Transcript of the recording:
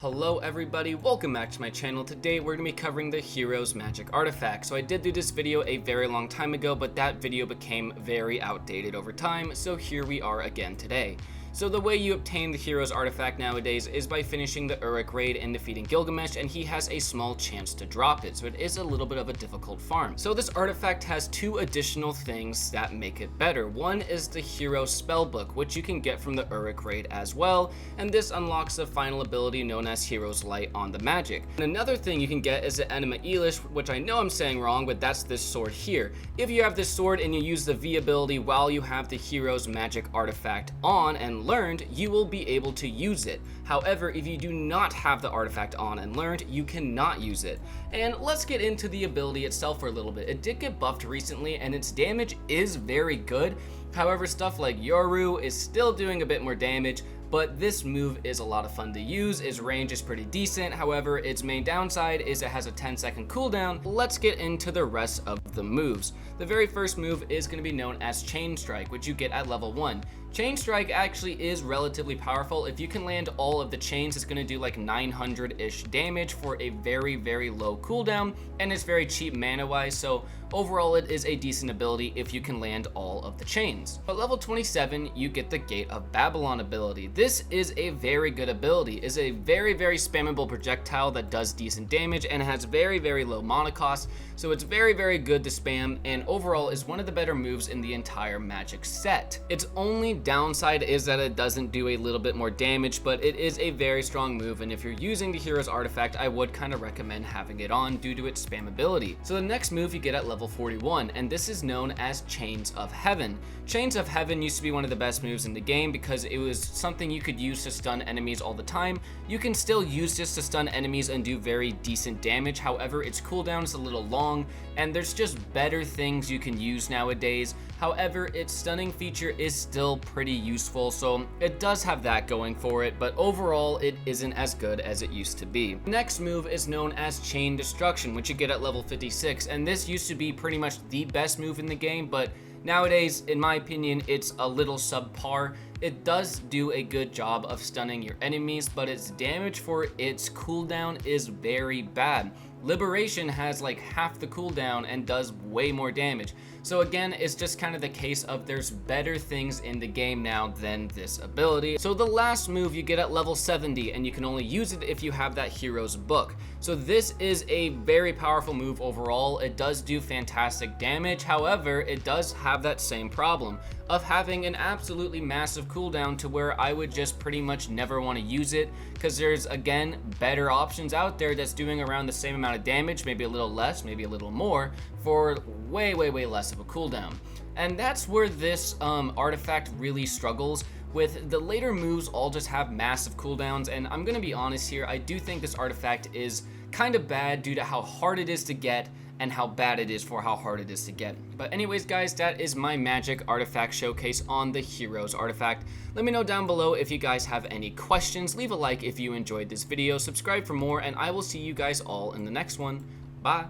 Hello everybody, welcome back to my channel. Today we're going to be covering the HEROS magic artifact. So I did do this video a very long time ago, but that video became very outdated over time, so here we are again today. So the way you obtain the HEROS artifact nowadays is by finishing the Uruk raid and defeating Gilgamesh, and he has a small chance to drop it, so it is a little bit of a difficult farm. So this artifact has two additional things that make it better. One is the HEROS spellbook, which you can get from the Uruk raid as well, and this unlocks the final ability known as HEROS Light on the magic. And another thing you can get is the Enema Elish, which I know I'm saying wrong, but that's this sword here. If you have this sword and you use the V ability while you have the HEROS magic artifact on and learned, you will be able to use it. However, if you do not have the artifact on and learned, you cannot use it. And let's get into the ability itself for a little bit. It did get buffed recently and its damage is very good. However, stuff like Yoru is still doing a bit more damage, but this move is a lot of fun to use. Its range is pretty decent. However, its main downside is it has a 10-second cooldown. Let's get into the rest of the moves. The very first move is going to be known as Chain Strike, which you get at level 1. Chain Strike actually is relatively powerful. If you can land all of the chains, it's going to do like 900-ish damage for a very low cooldown, and it's very cheap mana-wise, so overall it is a decent ability if you can land all of the chains. At level 27, you get the Gate of Babylon ability. This is a very good ability. It is a very spammable projectile that does decent damage and has very low mana cost, so it's very good to spam, and overall is one of the better moves in the entire magic set. Its only downside is that it doesn't do a little bit more damage, but it is a very strong move, and if you're using the HEROS artifact, I would kind of recommend having it on due to its spammability. So the next move you get at level 41, and this is known as Chains of Heaven. Chains of Heaven used to be one of the best moves in the game because it was something you could use to stun enemies all the time. You can still use this to stun enemies and do very decent damage. However, its cooldown is a little long, and there's just better things you can use nowadays. However, its stunning feature is still pretty useful, so it does have that going for it, but overall it isn't as good as it used to be. The next move is known as Chain Destruction, which you get at level 56, and this used to be pretty much the best move in the game, but nowadays, in my opinion, it's a little subpar. It does do a good job of stunning your enemies, but its damage for its cooldown is very bad. Liberation has like half the cooldown and does way more damage. So again, it's just kind of the case of there's better things in the game now than this ability. So the last move you get at level 70, and you can only use it if you have that HEROS book. So this is a very powerful move overall. It does do fantastic damage. However, it does have that same problem of having an absolutely massive cooldown to where I would just pretty much never want to use it, because there's again better options out there that's doing around the same amount of damage, maybe a little less, maybe a little more, for way less of a cooldown. And that's where this artifact really struggles. With the later moves all just have massive cooldowns, and I'm gonna be honest here, I do think this artifact is kind of bad due to how hard it is to get and how bad it is for how hard it is to get. But anyways guys, that is my magic artifact showcase on the HEROS artifact. Let me know down below if you guys have any questions. Leave a like if you enjoyed this video, subscribe for more, and I will see you guys all in the next one. Bye.